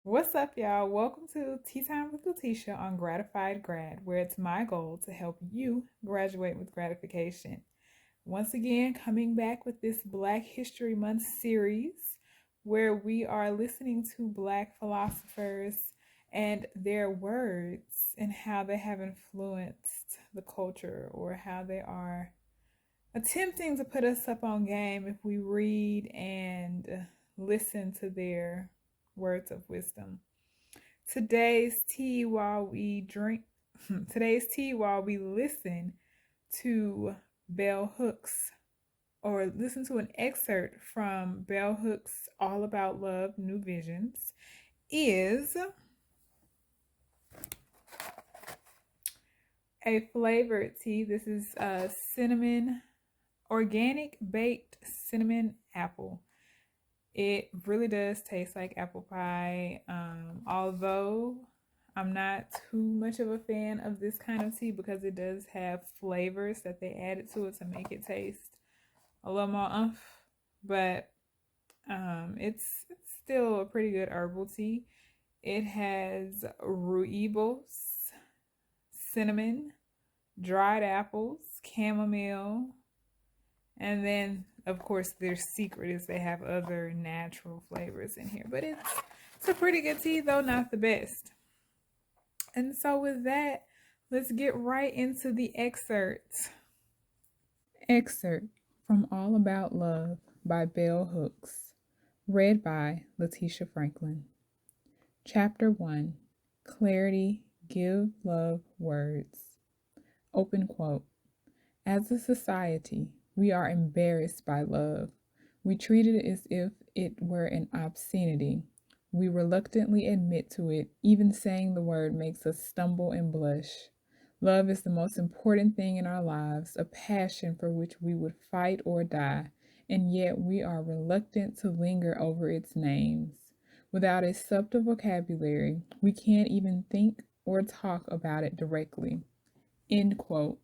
What's up, y'all? Welcome to Tea Time with Letitia on Gratified Grad, where it's my goal to help you graduate with gratification. Once again, coming back with this Black History Month series where we are listening to Black philosophers and their words and how they have influenced the culture or how they are attempting to put us up on game if we read and listen to their words of wisdom. Today's tea while we drink, today's tea while we listen to Bell Hooks or listen to an excerpt from Bell Hooks' All About Love, New Visions, is a flavored tea. This is a cinnamon, organic baked cinnamon apple. It really does taste like apple pie. Although I'm not too much of a fan of this kind of tea because it does have flavors that they added to it to make it taste a little more but it's still a pretty good herbal tea. It has rooibos, cinnamon, dried apples, chamomile, and then of course their secret is they have other natural flavors in here. But it's a pretty good tea, though not the best. And so with that, let's get right into the excerpt. Excerpt from All About Love by Bell Hooks, read by Letitia Franklin. Chapter 1, Clarity, Give Love Words. Open quote. As a society, we are embarrassed by love. We treat it as if it were an obscenity. We reluctantly admit to it. Even saying the word makes us stumble and blush. Love is the most important thing in our lives, a passion for which we would fight or die, and yet we are reluctant to linger over its names. Without a subtle vocabulary, we can't even think or talk about it directly. End quote,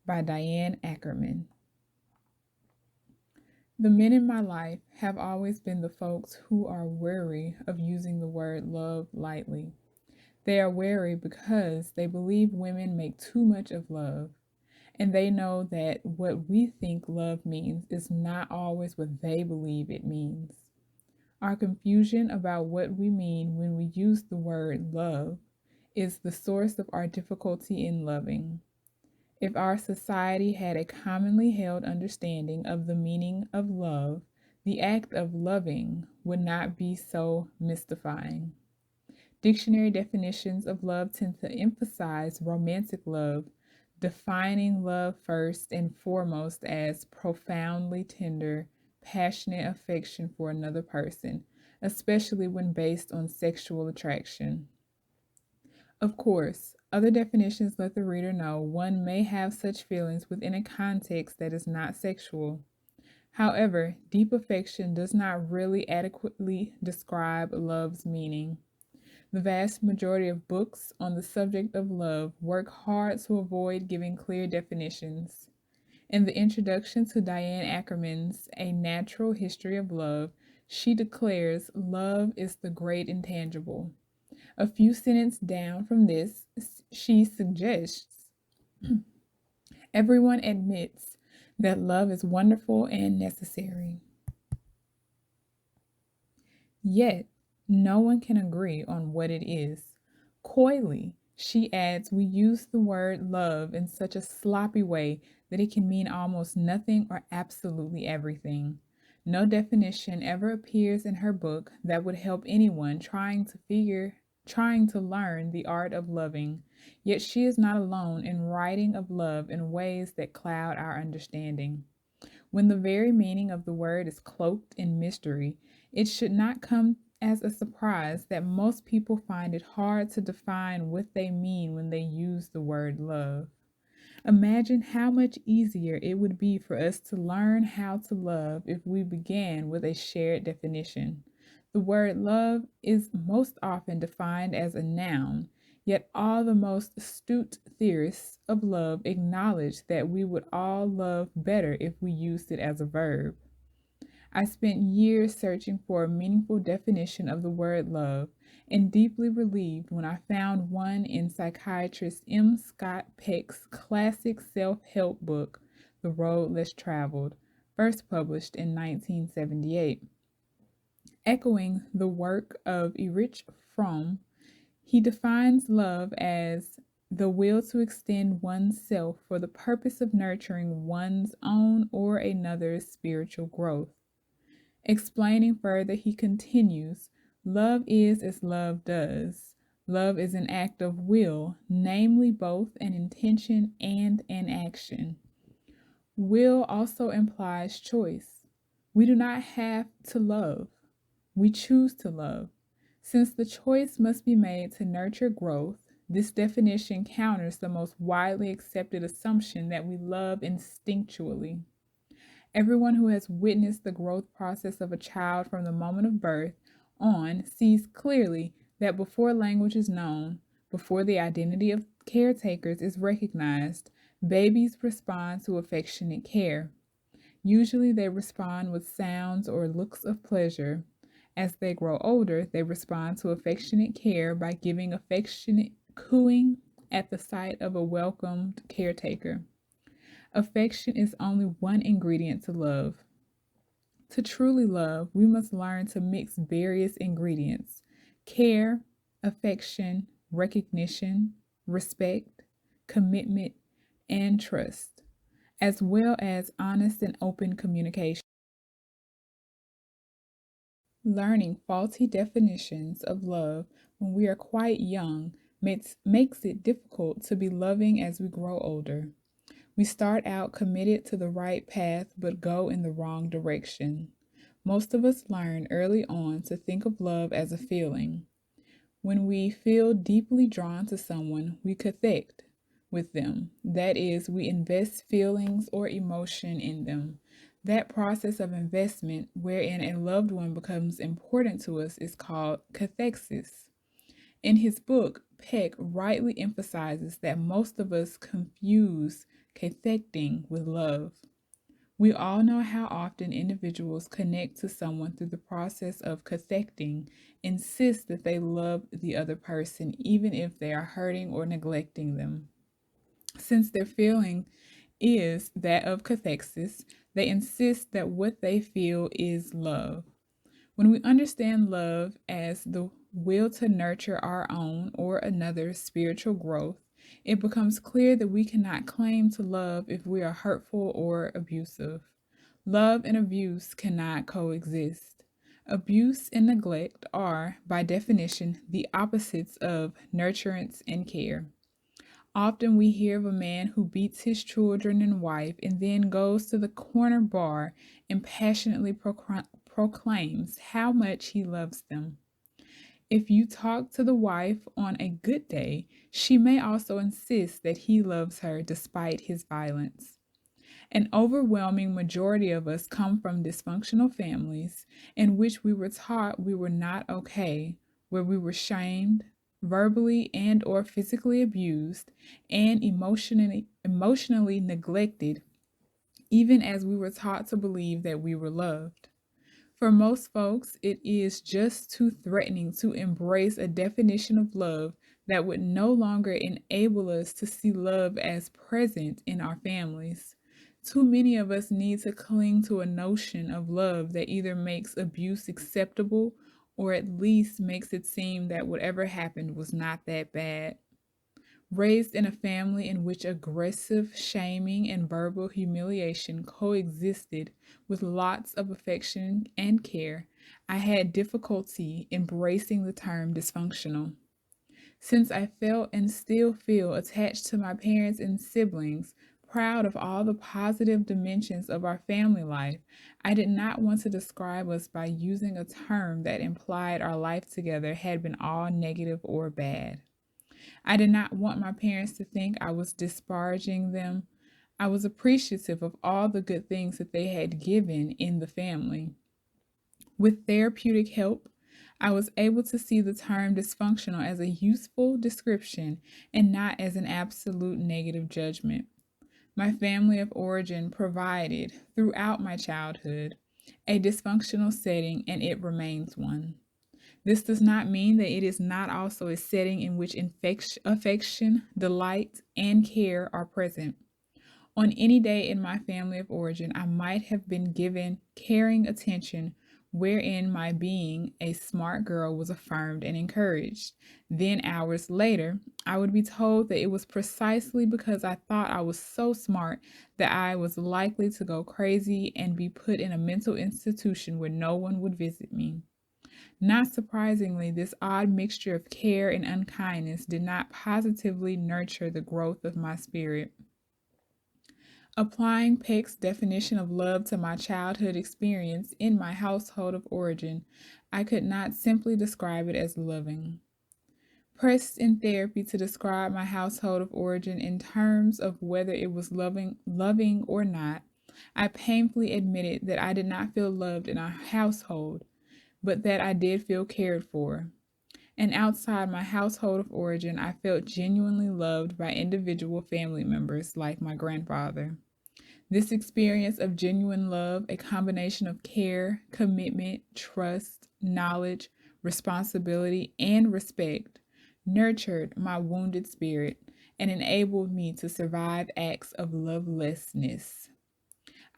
by Diane Ackerman. The men in my life have always been the folks who are wary of using the word love lightly. They are wary because they believe women make too much of love, and they know that what we think love means is not always what they believe it means. Our confusion about what we mean when we use the word love is the source of our difficulty in loving. If our society had a commonly held understanding of the meaning of love, the act of loving would not be so mystifying. Dictionary definitions of love tend to emphasize romantic love, defining love first and foremost as profoundly tender, passionate affection for another person, especially when based on sexual attraction. Of course, other definitions let the reader know one may have such feelings within a context that is not sexual. However, deep affection does not really adequately describe love's meaning. The vast majority of books on the subject of love work hard to avoid giving clear definitions. In the introduction to Diane Ackerman's A Natural History of Love, she declares love is the great intangible. A few sentences down from this, she suggests everyone admits that love is wonderful and necessary. Yet, no one can agree on what it is. Coyly, she adds, we use the word love in such a sloppy way that it can mean almost nothing or absolutely everything. No definition ever appears in her book that would help anyone trying to learn the art of loving. Yet she is not alone in writing of love in ways that cloud our understanding. When the very meaning of the word is cloaked in mystery, it should not come as a surprise that most people find it hard to define what they mean when they use the word love. Imagine how much easier it would be for us to learn how to love if we began with a shared definition. The word love is most often defined as a noun, yet all the most astute theorists of love acknowledge that we would all love better if we used it as a verb. I spent years searching for a meaningful definition of the word love and deeply relieved when I found one in psychiatrist M. Scott Peck's classic self-help book, The Road Less Traveled, first published in 1978. Echoing the work of Erich Fromm, he defines love as the will to extend oneself for the purpose of nurturing one's own or another's spiritual growth. Explaining further, he continues, love is as love does. Love is an act of will, namely both an intention and an action. Will also implies choice. We do not have to love. We choose to love. Since the choice must be made to nurture growth, this definition counters the most widely accepted assumption that we love instinctually. Everyone who has witnessed the growth process of a child from the moment of birth on sees clearly that before language is known, before the identity of caretakers is recognized, babies respond to affectionate care. Usually they respond with sounds or looks of pleasure. As they grow older, they respond to affectionate care by giving affectionate cooing at the sight of a welcomed caretaker. Affection is only one ingredient to love. To truly love, we must learn to mix various ingredients: care, affection, recognition, respect, commitment, and trust, as well as honest and open communication. Learning faulty definitions of love when we are quite young makes it difficult to be loving as we grow older. We start out committed to the right path but go in the wrong direction. Most of us learn early on to think of love as a feeling. When we feel deeply drawn to someone, we connect with them. That is, we invest feelings or emotion in them. That process of investment, wherein a loved one becomes important to us, is called cathexis. In his book, Peck rightly emphasizes that most of us confuse cathecting with love. We all know how often individuals connect to someone through the process of cathecting, insist that they love the other person even if they are hurting or neglecting them. Since their feeling is that of cathexis, they insist that what they feel is love. When we understand love as the will to nurture our own or another's spiritual growth, it becomes clear that we cannot claim to love if we are hurtful or abusive. Love and abuse cannot coexist. Abuse and neglect are, by definition, the opposites of nurturance and care. Often we hear of a man who beats his children and wife and then goes to the corner bar and passionately proclaims how much he loves them. If you talk to the wife on a good day, she may also insist that he loves her despite his violence. An overwhelming majority of us come from dysfunctional families in which we were taught we were not okay, where we were shamed, verbally and or physically abused, and emotionally neglected, even as we were taught to believe that we were loved. For most folks, it is just too threatening to embrace a definition of love that would no longer enable us to see love as present in our families. Too many of us need to cling to a notion of love that either makes abuse acceptable or at least makes it seem that whatever happened was not that bad. Raised in a family in which aggressive shaming and verbal humiliation coexisted with lots of affection and care, I had difficulty embracing the term dysfunctional. Since I felt and still feel attached to my parents and siblings, proud of all the positive dimensions of our family life, I did not want to describe us by using a term that implied our life together had been all negative or bad. I did not want my parents to think I was disparaging them. I was appreciative of all the good things that they had given in the family. With therapeutic help, I was able to see the term dysfunctional as a useful description and not as an absolute negative judgment. My family of origin provided, throughout my childhood, a dysfunctional setting, and it remains one. This does not mean that it is not also a setting in which affection, delight, and care are present. On any day in my family of origin, I might have been given caring attention wherein my being a smart girl was affirmed and encouraged. Then, hours later, I would be told that it was precisely because I thought I was so smart that I was likely to go crazy and be put in a mental institution where no one would visit me. Not surprisingly, this odd mixture of care and unkindness did not positively nurture the growth of my spirit. Applying Peck's definition of love to my childhood experience in my household of origin, I could not simply describe it as loving. Pressed in therapy to describe my household of origin in terms of whether it was loving or not, I painfully admitted that I did not feel loved in our household, but that I did feel cared for. And outside my household of origin, I felt genuinely loved by individual family members like my grandfather. This experience of genuine love, a combination of care, commitment, trust, knowledge, responsibility, and respect, nurtured my wounded spirit and enabled me to survive acts of lovelessness.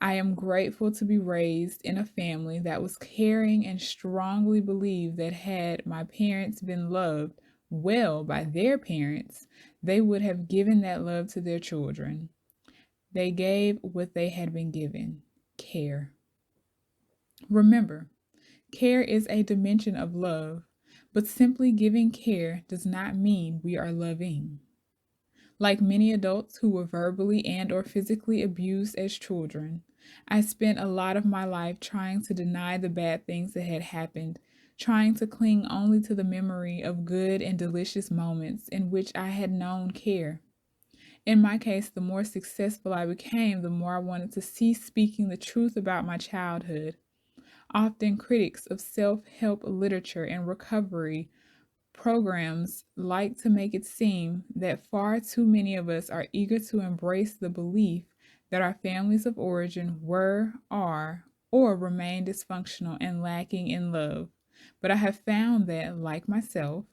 I am grateful to be raised in a family that was caring and strongly believed that had my parents been loved well by their parents, they would have given that love to their children. They gave what they had been given: care. Remember, care is a dimension of love, but simply giving care does not mean we are loving. Like many adults who were verbally and or physically abused as children, I spent a lot of my life trying to deny the bad things that had happened, trying to cling only to the memory of good and delicious moments in which I had known care. In my case, the more successful I became, the more I wanted to cease speaking the truth about my childhood. Often, critics of self help literature and recovery programs like to make it seem that far too many of us are eager to embrace the belief that our families of origin were, are, or remain dysfunctional and lacking in love. But I have found that, like myself,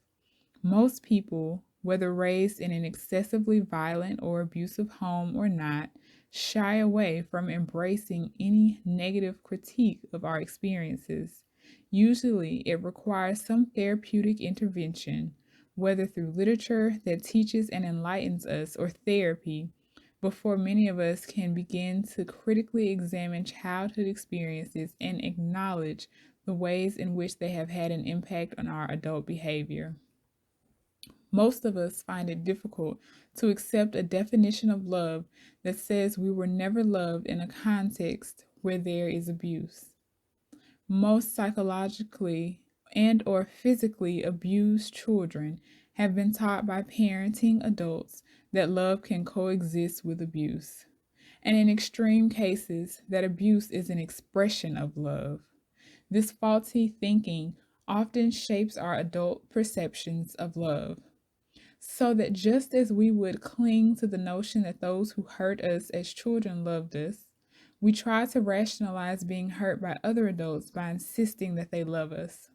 most people, whether raised in an excessively violent or abusive home or not, shy away from embracing any negative critique of our experiences. Usually, it requires some therapeutic intervention, whether through literature that teaches and enlightens us or therapy, before many of us can begin to critically examine childhood experiences and acknowledge the ways in which they have had an impact on our adult behavior. Most of us find it difficult to accept a definition of love that says we were never loved in a context where there is abuse. Most psychologically and or physically abused children have been taught by parenting adults that love can coexist with abuse, and in extreme cases that abuse is an expression of love. This faulty thinking often shapes our adult perceptions of love. So that just as we would cling to the notion that those who hurt us as children loved us, we try to rationalize being hurt by other adults by insisting that they love us.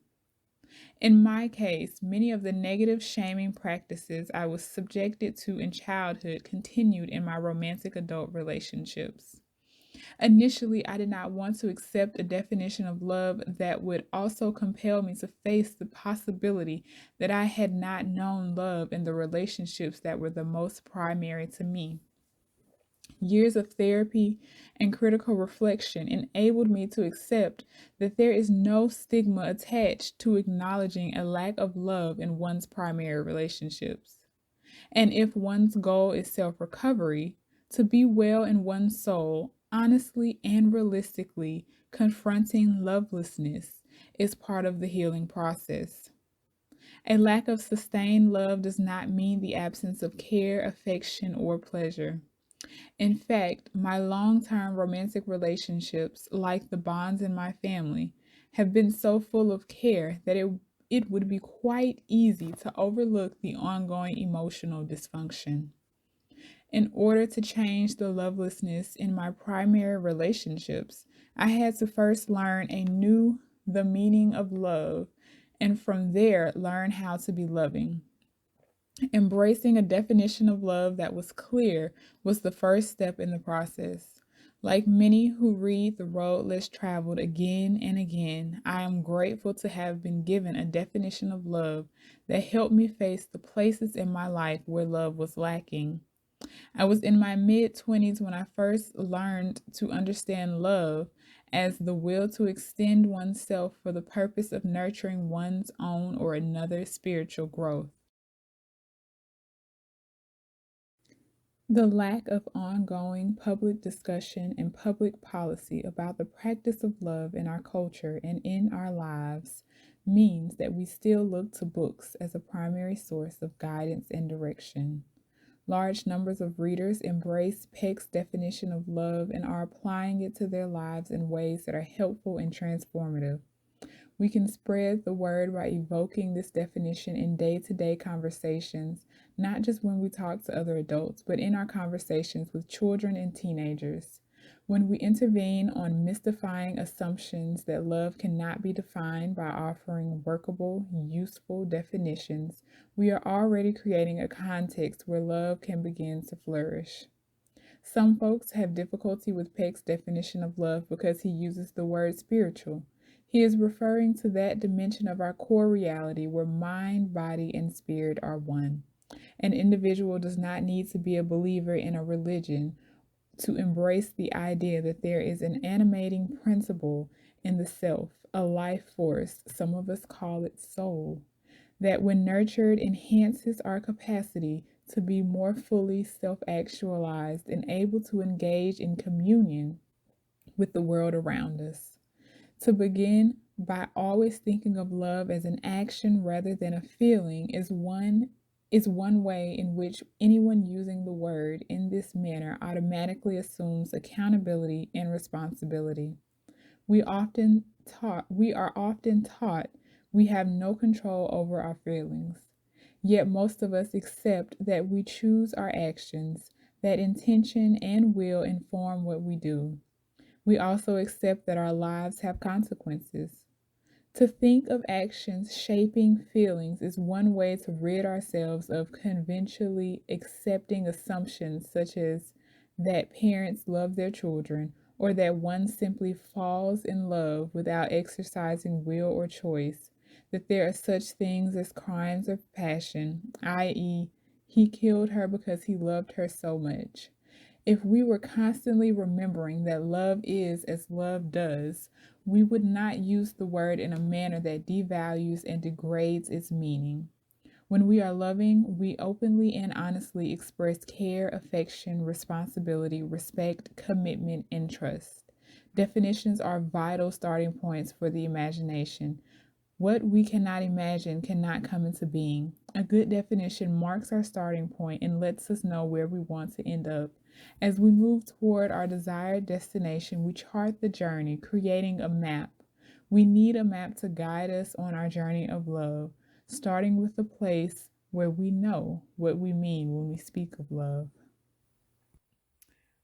In my case, many of the negative shaming practices I was subjected to in childhood continued in my romantic adult relationships. Initially, I did not want to accept a definition of love that would also compel me to face the possibility that I had not known love in the relationships that were the most primary to me. Years of therapy and critical reflection enabled me to accept that there is no stigma attached to acknowledging a lack of love in one's primary relationships. And if one's goal is self recovery, to be well in one's soul, honestly and realistically confronting lovelessness is part of the healing process. A lack of sustained love does not mean the absence of care, affection, or pleasure. In fact, my long term romantic relationships, like the bonds in my family, have been so full of care that it would be quite easy to overlook the ongoing emotional dysfunction. In order to change the lovelessness in my primary relationships, I had to first learn the meaning of love, and from there learn how to be loving. Embracing a definition of love that was clear was the first step in the process. Like many who read The Road Less Traveled again and again, I am grateful to have been given a definition of love that helped me face the places in my life where love was lacking. I was in my mid 20s when I first learned to understand love as the will to extend oneself for the purpose of nurturing one's own or another's spiritual growth. The lack of ongoing public discussion and public policy about the practice of love in our culture and in our lives means that we still look to books as a primary source of guidance and direction. Large numbers of readers embrace Peck's definition of love and are applying it to their lives in ways that are helpful and transformative. We can spread the word by evoking this definition in day to day conversations, not just when we talk to other adults, but in our conversations with children and teenagers. When we intervene on mystifying assumptions that love cannot be defined by offering workable, useful definitions, we are already creating a context where love can begin to flourish. Some folks have difficulty with Peck's definition of love because he uses the word spiritual. He is referring to that dimension of our core reality where mind, body, and spirit are one. An individual does not need to be a believer in a religion to embrace the idea that there is an animating principle in the self, a life force, some of us call it soul, that when nurtured enhances our capacity to be more fully self actualized and able to engage in communion with the world around us. To begin by always thinking of love as an action rather than a feeling is one way in which anyone using the word in this manner automatically assumes accountability and responsibility. We are often taught we have no control over our feelings. Yet most of us accept that we choose our actions, that intention and will inform what we do. We also accept that our lives have consequences. To think of actions shaping feelings is one way to rid ourselves of conventionally accepting assumptions such as that parents love their children or that one simply falls in love without exercising will or choice, that there are such things as crimes of passion, i.e., he killed her because he loved her so much. If we were constantly remembering that love is as love does, we would not use the word in a manner that devalues and degrades its meaning. When we are loving, we openly and honestly express care, affection, responsibility, respect, commitment, and trust. Definitions are vital starting points for the imagination. What we cannot imagine cannot come into being. A good definition marks our starting point and lets us know where we want to end up. As we move toward our desired destination, we chart the journey, creating a map. We need a map to guide us on our journey of love, starting with the place where we know what we mean when we speak of love.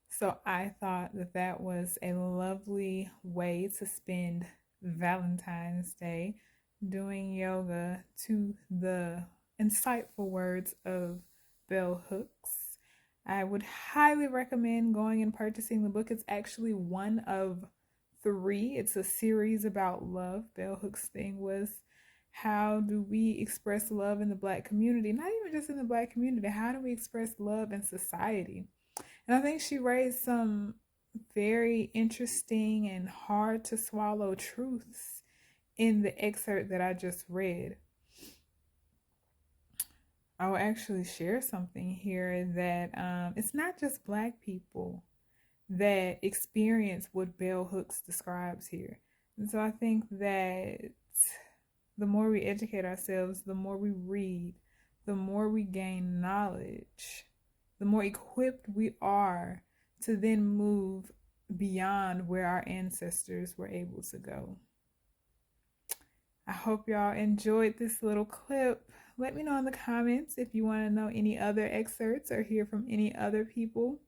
So I thought that that was a lovely way to spend Valentine's Day doing yoga to the insightful words of Bell Hooks. I would highly recommend going and purchasing the book. It's actually one of three. It's a series about love. Bell Hooks' thing was how do we express love in the Black community? Not even just in the Black community. How do we express love in society? And I think she raised some very interesting and hard to swallow truths in the excerpt that I just read. I will actually share something here that it's not just Black people that experience what Bell Hooks describes here. And so I think that the more we educate ourselves, the more we read, the more we gain knowledge, the more equipped we are to then move beyond where our ancestors were able to go. I hope y'all enjoyed this little clip. Let me know in the comments if you want to know any other excerpts or hear from any other people.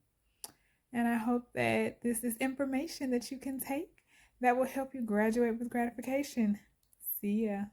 And I hope that this is information that you can take that will help you graduate with gratification. See ya.